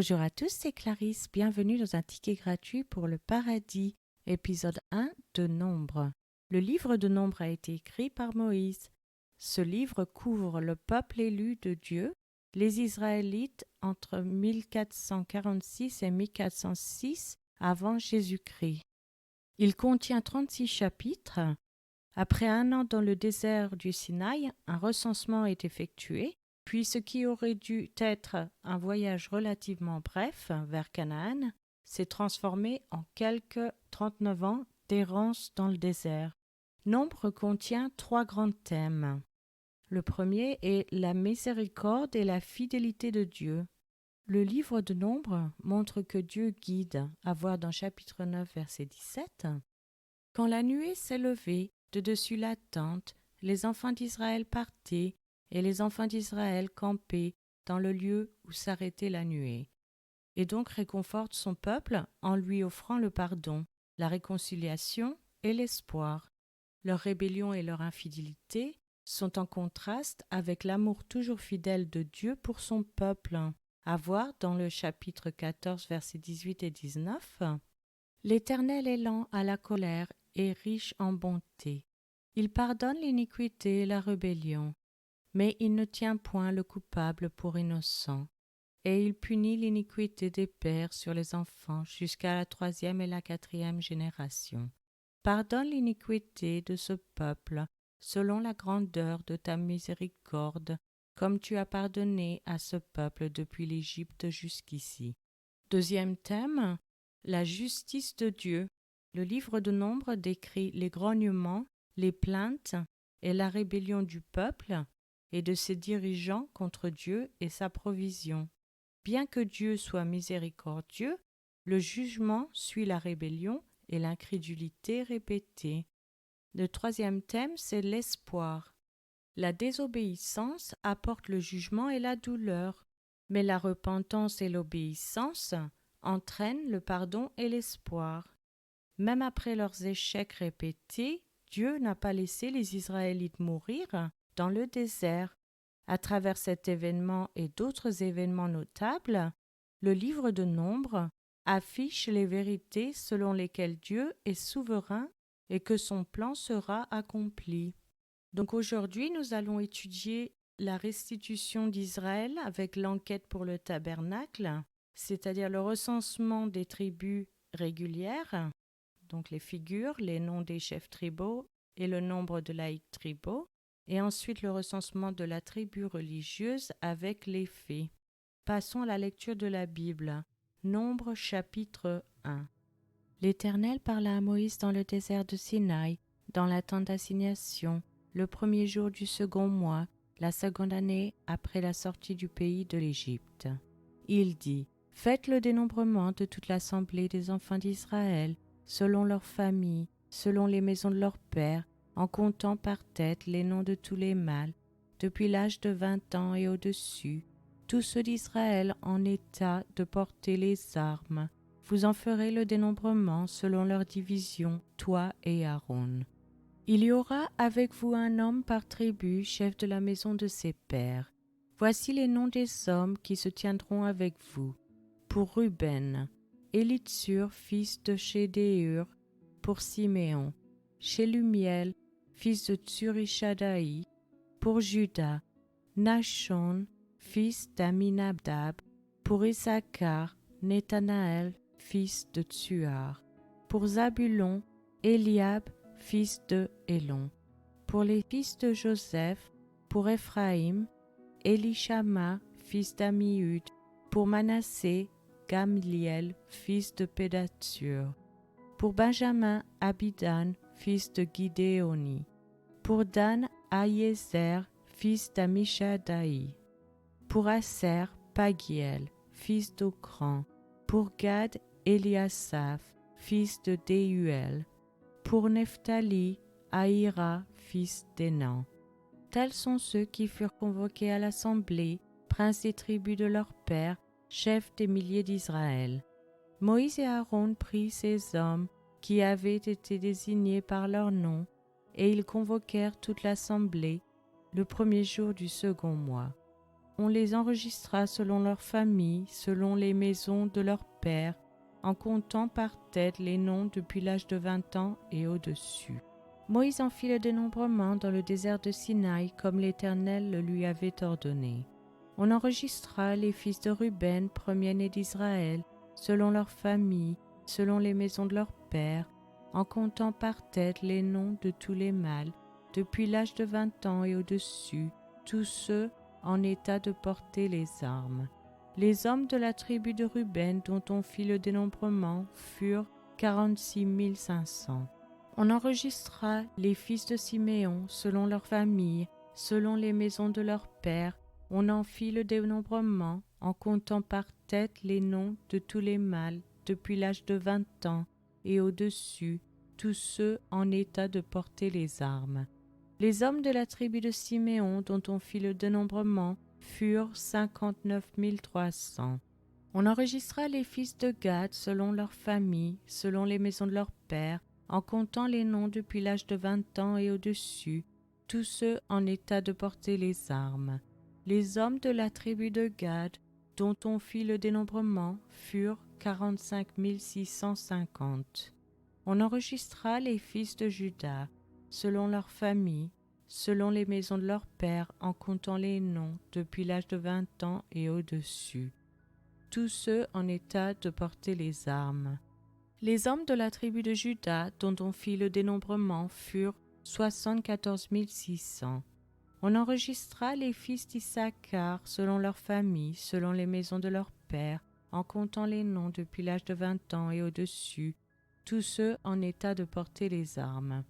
Bonjour à tous, c'est Clarisse. Bienvenue dans un ticket gratuit pour le paradis, épisode 1 de Nombre. Le livre de Nombre a été écrit par Moïse. Ce livre couvre le peuple élu de Dieu, les Israélites entre 1446 et 1406 avant Jésus-Christ. Il contient 36 chapitres. Après un an dans le désert du Sinaï, un recensement est effectué. Puis ce qui aurait dû être un voyage relativement bref vers Canaan s'est transformé en quelques 39 ans d'errance dans le désert. Nombre contient 3 grands thèmes. Le premier est la miséricorde et la fidélité de Dieu. Le livre de Nombre montre que Dieu guide, à voir dans chapitre 9, verset 17. Quand la nuée s'est levée de dessus la tente, les enfants d'Israël partaient, et les enfants d'Israël campaient dans le lieu où s'arrêtait la nuée, et donc réconforte son peuple en lui offrant le pardon, la réconciliation et l'espoir. Leur rébellion et leur infidélité sont en contraste avec l'amour toujours fidèle de Dieu pour son peuple. À voir dans le chapitre 14, versets 18 et 19. L'Éternel est lent à la colère et riche en bonté. Il pardonne l'iniquité et la rébellion, mais il ne tient point le coupable pour innocent, et il punit l'iniquité des pères sur les enfants jusqu'à la 3e et la 4e génération. Pardonne l'iniquité de ce peuple selon la grandeur de ta miséricorde, comme tu as pardonné à ce peuple depuis l'Égypte jusqu'ici. Deuxième thème, la justice de Dieu. Le livre de Nombre décrit les grognements, les plaintes et la rébellion du peuple et de ses dirigeants contre Dieu et sa provision. Bien que Dieu soit miséricordieux, le jugement suit la rébellion et l'incrédulité répétée. Le troisième thème, c'est l'espoir. La désobéissance apporte le jugement et la douleur, mais la repentance et l'obéissance entraînent le pardon et l'espoir. Même après leurs échecs répétés, Dieu n'a pas laissé les Israélites mourir dans le désert. À travers cet événement et d'autres événements notables, le livre de Nombre affiche les vérités selon lesquelles Dieu est souverain et que son plan sera accompli. Donc aujourd'hui, nous allons étudier la restitution d'Israël avec l'enquête pour le tabernacle, c'est-à-dire le recensement des tribus régulières, donc les figures, les noms des chefs tribaux et le nombre de laïcs tribaux, et ensuite le recensement de la tribu religieuse avec les faits. Passons à la lecture de la Bible. Nombre chapitre 1. L'Éternel parla à Moïse dans le désert de Sinaï, dans la tente d'assignation, le premier jour du second mois, la seconde année après la sortie du pays de l'Égypte. Il dit, faites le dénombrement de toute l'assemblée des enfants d'Israël, selon leurs familles, selon les maisons de leurs pères, en comptant par tête les noms de tous les mâles, depuis l'âge de 20 ans et au-dessus, tous ceux d'Israël en état de porter les armes. Vous en ferez le dénombrement selon leur division, toi et Aaron. Il y aura avec vous un homme par tribu, chef de la maison de ses pères. Voici les noms des hommes qui se tiendront avec vous. Pour Ruben, Élitsur, fils de Chédéur, pour Siméon, Shelumiel, fils de Tsurishadaï, pour Juda, Nachshon, fils d'Aminadab, pour Issachar, Nethanaël, fils de Tsuar, pour Zabulon, Eliab, fils de Hélon, pour les fils de Joseph, pour Éphraïm, Élishama, fils d'Ammiud, pour Manassé, Gamliel, fils de Pédatsur, pour Benjamin, Abidan, fils de Gidéoni, pour Dan, Aïezer, fils d'Amishadaï, pour Aser, Pagiel, fils d'Ocran, pour Gad, Eliasaph, fils de Déuel, pour Nephtali, Aïra, fils d'Énan. Tels sont ceux qui furent convoqués à l'assemblée, princes des tribus de leurs pères, chefs des milliers d'Israël. Moïse et Aaron prirent ces hommes qui avaient été désignés par leur nom, et ils convoquèrent toute l'assemblée le premier jour du second mois. on les enregistra selon leurs familles, selon les maisons de leurs pères, en comptant par tête les noms depuis l'âge de 20 ans et au-dessus. Moïse en fit le dénombrement dans le désert de Sinaï, comme l'Éternel le lui avait ordonné. On enregistra les fils de Ruben, premier-né d'Israël, selon leurs familles, selon les maisons de leurs pères, en comptant par tête les noms de tous les mâles, depuis l'âge de 20 ans et au-dessus, tous ceux en état de porter les armes. Les hommes de la tribu de Ruben, dont on fit le dénombrement, furent 46 500. On enregistra les fils de Siméon selon leurs familles, selon les maisons de leurs pères. On en fit le dénombrement en comptant par tête les noms de tous les mâles depuis l'âge de 20 ans et au-dessus, tous ceux en état de porter les armes. Les hommes de la tribu de Siméon dont on fit le dénombrement furent 59 300. On enregistra les fils de Gad selon leurs familles, selon les maisons de leurs pères, en comptant les noms depuis l'âge de 20 ans et au-dessus, tous ceux en état de porter les armes. Les hommes de la tribu de Gad, dont on fit le dénombrement, furent 45 650. On enregistra les fils de Juda, selon leurs familles, selon les maisons de leurs pères, en comptant les noms depuis l'âge de 20 ans et au-dessus, tous ceux en état de porter les armes. Les hommes de la tribu de Juda, dont on fit le dénombrement, furent 74 600. On enregistra les fils d'Issachar selon leurs familles, selon les maisons de leurs pères, en comptant les noms depuis l'âge de 20 ans et au-dessus, tous ceux en état de porter les armes.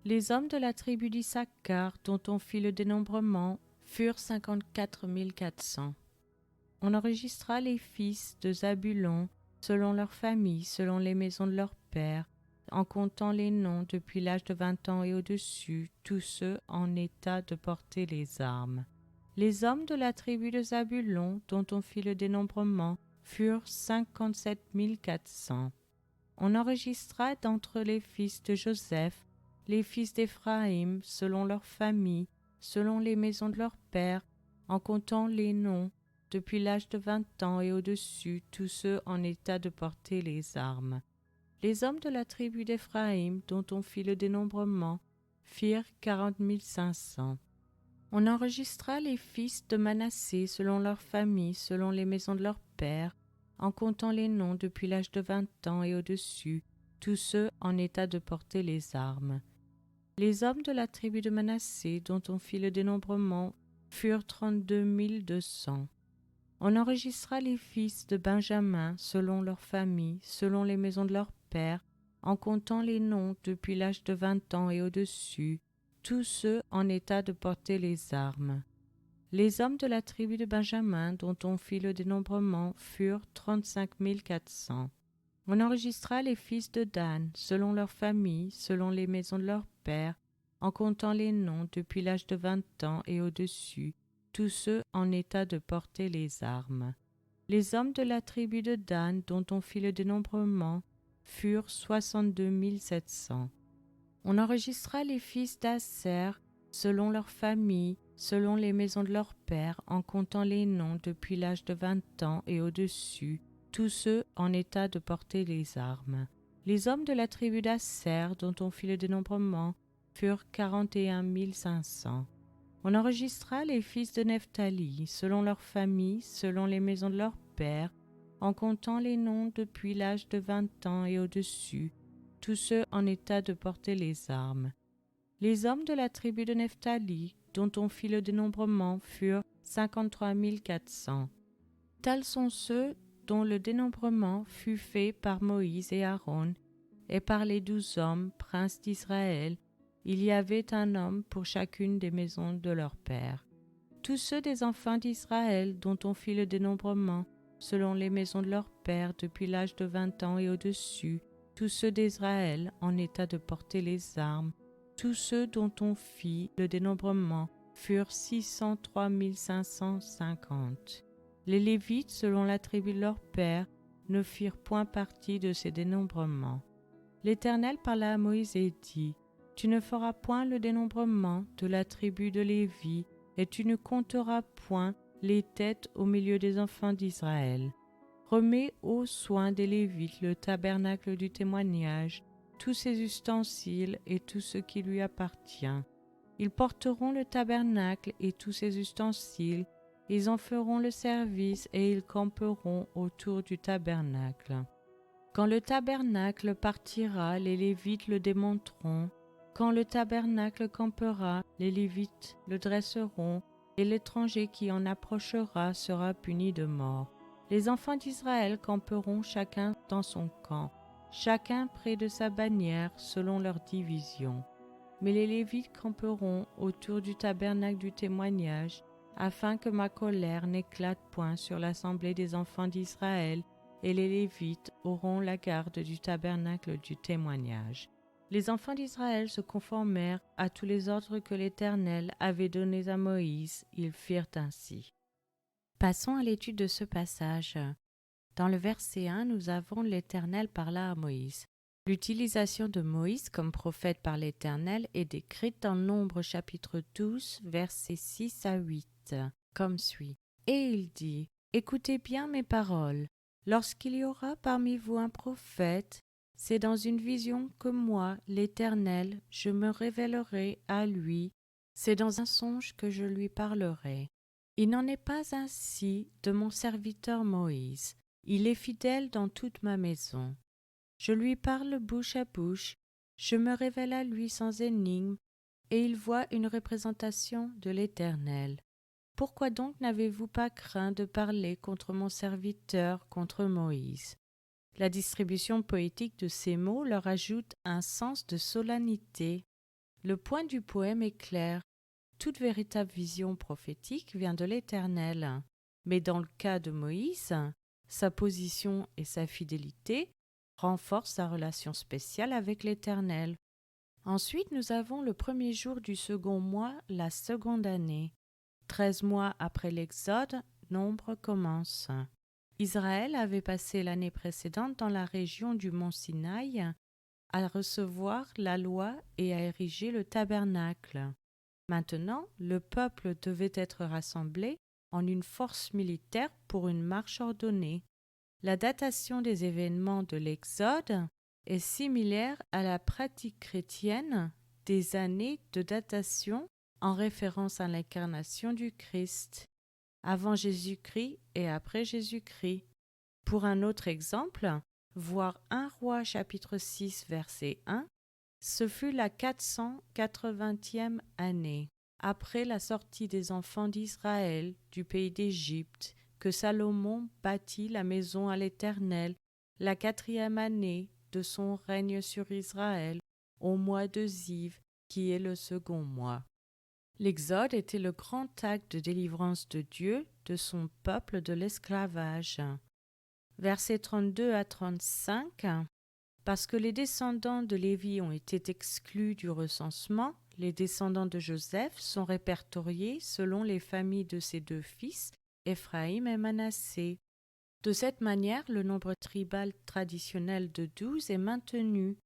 Les hommes de la tribu d'Issachar, dont on fit le dénombrement, furent 54 400. On enregistra les fils de Zabulon, selon leurs familles, selon les maisons de leurs pères, en comptant les noms depuis l'âge de 20 ans et au-dessus, tous ceux en état de porter les armes. Les hommes de la tribu de Zabulon, dont on fit le dénombrement, furent 57 400. On enregistra d'entre les fils de Joseph, les fils d'Éphraïm, selon leurs familles, selon les maisons de leurs pères, en comptant les noms depuis l'âge de 20 ans et au-dessus, tous ceux en état de porter les armes. Les hommes de la tribu d'Éphraïm, dont on fit le dénombrement, firent 40 500. On enregistra les fils de Manassé selon leurs familles, selon les maisons de leurs pères, en comptant les noms depuis l'âge de 20 ans et au-dessus, tous ceux en état de porter les armes. Les hommes de la tribu de Manassé, dont on fit le dénombrement, furent 32 200. On enregistra les fils de Benjamin selon leurs familles, selon les maisons de leurs pères, en comptant les noms depuis l'âge de 20 ans et au-dessus, tous ceux en état de porter les armes. Les hommes de la tribu de Benjamin, dont on fit le dénombrement, furent 35 400. On enregistra les fils de Dan, selon leurs familles, selon les maisons de leurs pères, en comptant les noms depuis l'âge de 20 ans et au-dessus, tous ceux en état de porter les armes. Les hommes de la tribu de Dan, dont on fit le dénombrement, furent 62 700. On enregistra les fils d'Asser, selon leurs familles, selon les maisons de leurs pères, en comptant les noms depuis l'âge de 20 ans et au-dessus, tous ceux en état de porter les armes. Les hommes de la tribu d'Asser, dont on fit le dénombrement, furent 41 500. On enregistra les fils de Nephtali, selon leurs familles, selon les maisons de leurs pères, en comptant les noms depuis l'âge de 20 ans et au-dessus, tous ceux en état de porter les armes. Les hommes de la tribu de Nephtali, dont on fit le dénombrement, furent 53 400. Tels sont ceux dont le dénombrement fut fait par Moïse et Aaron, et par les 12 hommes, princes d'Israël. Il y avait un homme pour chacune des maisons de leur père. Tous ceux des enfants d'Israël dont on fit le dénombrement, selon les maisons de leur père depuis l'âge de 20 ans et au-dessus, tous ceux d'Israël en état de porter les armes, tous ceux dont on fit le dénombrement furent 603 550. Les Lévites, selon la tribu de leur père, ne firent point partie de ces dénombrements. L'Éternel parla à Moïse et dit : Tu ne feras point le dénombrement de la tribu de Lévi, et tu ne compteras point les têtes au milieu des enfants d'Israël. Remets aux soins des Lévites le tabernacle du témoignage, tous ses ustensiles et tout ce qui lui appartient. Ils porteront le tabernacle et tous ses ustensiles, ils en feront le service et ils camperont autour du tabernacle. Quand le tabernacle partira, les Lévites le démonteront. Quand le tabernacle campera, les Lévites le dresseront, et l'étranger qui en approchera sera puni de mort. Les enfants d'Israël camperont chacun dans son camp, chacun près de sa bannière selon leur division. Mais les Lévites camperont autour du tabernacle du témoignage, afin que ma colère n'éclate point sur l'assemblée des enfants d'Israël, et les Lévites auront la garde du tabernacle du témoignage. Les enfants d'Israël se conformèrent à tous les ordres que l'Éternel avait donnés à Moïse, ils firent ainsi. Passons à l'étude de ce passage. Dans le verset 1, nous avons l'Éternel parla à Moïse. L'utilisation de Moïse comme prophète par l'Éternel est décrite dans Nombre chapitre 12, versets 6 à 8, comme suit. Et il dit, « Écoutez bien mes paroles. Lorsqu'il y aura parmi vous un prophète, c'est dans une vision que moi, l'Éternel, je me révélerai à lui, c'est dans un songe que je lui parlerai. Il n'en est pas ainsi de mon serviteur Moïse. Il est fidèle dans toute ma maison. Je lui parle bouche à bouche, je me révèle à lui sans énigme, et il voit une représentation de l'Éternel. Pourquoi donc n'avez-vous pas craint de parler contre mon serviteur, contre Moïse ?» La distribution poétique de ces mots leur ajoute un sens de solennité. Le point du poème est clair. Toute véritable vision prophétique vient de l'Éternel. Mais dans le cas de Moïse, sa position et sa fidélité renforcent sa relation spéciale avec l'Éternel. Ensuite, nous avons le premier jour du second mois, la seconde année. 13 mois après l'Exode, Nombre commence. Israël avait passé l'année précédente dans la région du mont Sinaï à recevoir la loi et à ériger le tabernacle. Maintenant, le peuple devait être rassemblé en une force militaire pour une marche ordonnée. La datation des événements de l'Exode est similaire à la pratique chrétienne des années de datation en référence à l'incarnation du Christ, avant Jésus-Christ et après Jésus-Christ. Pour un autre exemple, voir 1 Roi chapitre 6 verset 1, ce fut la 480e année, après la sortie des enfants d'Israël du pays d'Égypte, que Salomon bâtit la maison à l'Éternel, la 4e année de son règne sur Israël, au mois de Ziv, qui est le second mois. L'Exode était le grand acte de délivrance de Dieu de son peuple de l'esclavage. Versets 32 à 35. Parce que les descendants de Lévi ont été exclus du recensement, les descendants de Joseph sont répertoriés selon les familles de ses deux fils, Éphraïm et Manassé. De cette manière, le nombre tribal traditionnel de 12 est maintenu,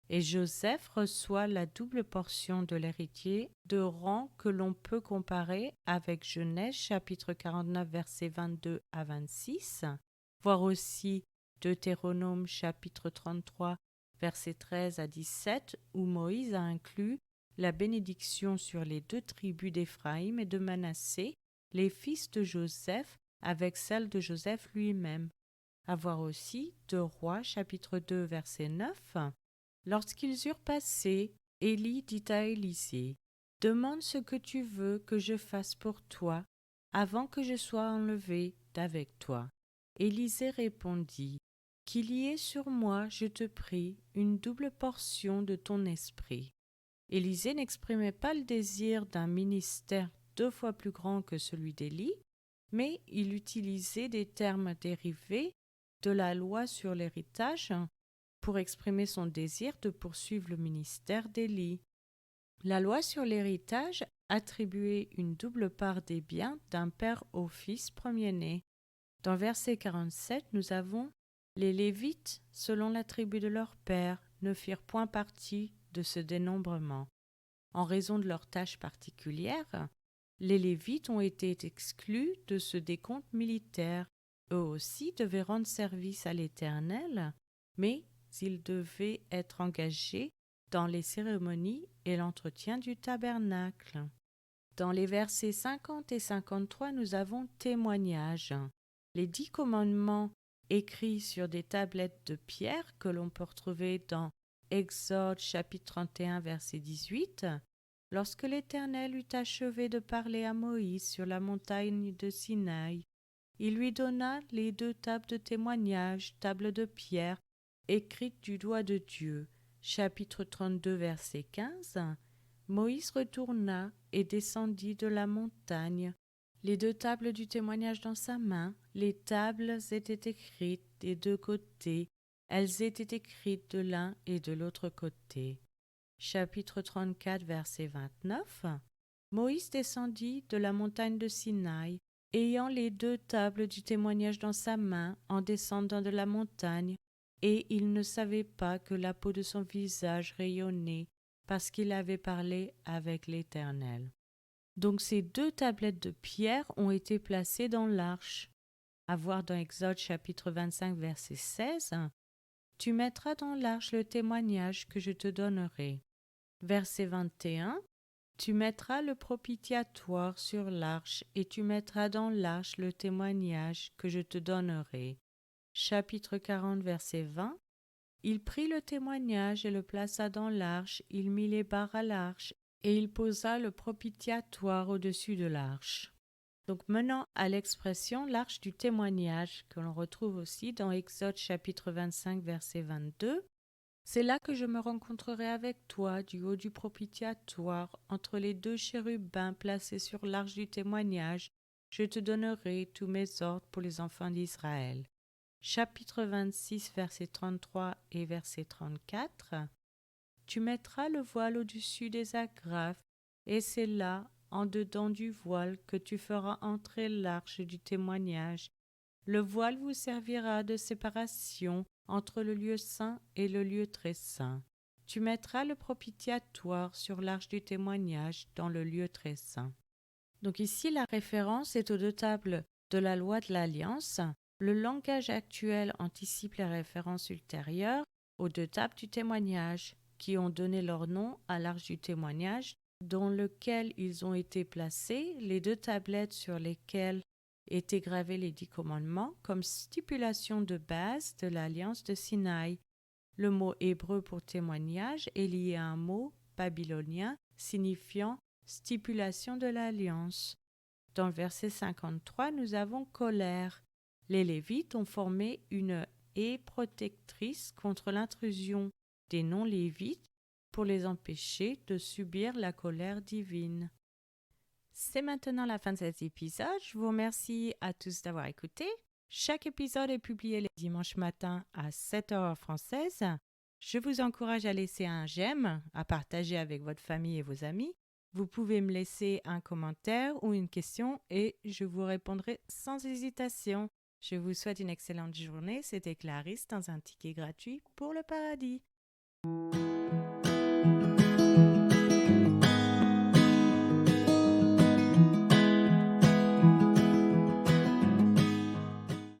et Joseph reçoit la double portion de l'héritier de rang que l'on peut comparer avec Genèse chapitre 49 versets 22 à 26, voire aussi Deutéronome chapitre 33 versets 13 à 17 où Moïse a inclus la bénédiction sur les deux tribus d'Éphraïm et de Manassé, les fils de Joseph, avec celle de Joseph lui-même. À voir aussi 2 Rois chapitre 2 verset 9. Lorsqu'ils eurent passé, Élie dit à Élisée, « Demande ce que tu veux que je fasse pour toi, avant que je sois enlevé d'avec toi. » Élisée répondit, « Qu'il y ait sur moi, je te prie, une double portion de ton esprit. » Élisée n'exprimait pas le désir d'un ministère 2 fois plus grand que celui d'Élie, mais il utilisait des termes dérivés de la loi sur l'héritage pour exprimer son désir de poursuivre le ministère d'Élie. La loi sur l'héritage attribuait une double part des biens d'un père au fils premier-né. Dans verset 47, nous avons « Les Lévites, selon la tribu de leur père, ne firent point partie de ce dénombrement. En raison de leurs tâches particulières, les Lévites ont été exclus de ce décompte militaire. Eux aussi devaient rendre service à l'Éternel, mais ils devaient être engagés dans les cérémonies et l'entretien du tabernacle. Dans les versets 50 et 53, nous avons témoignage. Les 10 commandements écrits sur des tablettes de pierre que l'on peut retrouver dans Exode chapitre 31 verset 18. Lorsque l'Éternel eut achevé de parler à Moïse sur la montagne de Sinaï, il lui donna les 2 tables de témoignage, tables de pierre, écrites du doigt de Dieu. Chapitre 32 verset 15. Moïse retourna et descendit de la montagne, les 2 tables du témoignage dans sa main. Les tables étaient écrites des 2 côtés, elles étaient écrites de l'un et de l'autre côté. Chapitre 34, verset 29. Moïse descendit de la montagne de Sinaï, ayant les 2 tables du témoignage dans sa main en descendant de la montagne, et il ne savait pas que la peau de son visage rayonnait, parce qu'il avait parlé avec l'Éternel. Donc ces 2 tablettes de pierre ont été placées dans l'arche. À voir dans Exode chapitre 25 verset 16. Tu mettras dans l'arche le témoignage que je te donnerai. Verset 21. Tu mettras le propitiatoire sur l'arche et tu mettras dans l'arche le témoignage que je te donnerai. Chapitre 40 verset 20. Il prit le témoignage et le plaça dans l'arche, il mit les barres à l'arche, et il posa le propitiatoire au-dessus de l'arche. Donc menant à l'expression l'arche du témoignage, que l'on retrouve aussi dans Exode chapitre 25 verset 22. C'est là que je me rencontrerai avec toi du haut du propitiatoire, entre les 2 chérubins placés sur l'arche du témoignage. Je te donnerai tous mes ordres pour les enfants d'Israël. Chapitre 26, versets 33 et verset 34. Tu mettras le voile au-dessus des agrafes, et c'est là, en dedans du voile, que tu feras entrer l'arche du témoignage. Le voile vous servira de séparation entre le lieu saint et le lieu très saint. Tu mettras le propitiatoire sur l'arche du témoignage dans le lieu très saint. Donc ici, la référence est aux 2 tables de la loi de l'Alliance. Le langage actuel anticipe les références ultérieures aux 2 tables du témoignage, qui ont donné leur nom à l'arche du témoignage, dans lequel ils ont été placés, les 2 tablettes sur lesquelles étaient gravés les 10 commandements, comme stipulation de base de l'alliance de Sinaï. Le mot hébreu pour témoignage est lié à un mot babylonien signifiant stipulation de l'alliance. Dans le verset 53, nous avons colère. Les Lévites ont formé une haie protectrice contre l'intrusion des non-Lévites pour les empêcher de subir la colère divine. C'est maintenant la fin de cet épisode. Je vous remercie à tous d'avoir écouté. Chaque épisode est publié le dimanche matin à 7h française. Je vous encourage à laisser un j'aime, à partager avec votre famille et vos amis. Vous pouvez me laisser un commentaire ou une question et je vous répondrai sans hésitation. Je vous souhaite une excellente journée. C'était Clarisse dans un ticket gratuit pour le paradis.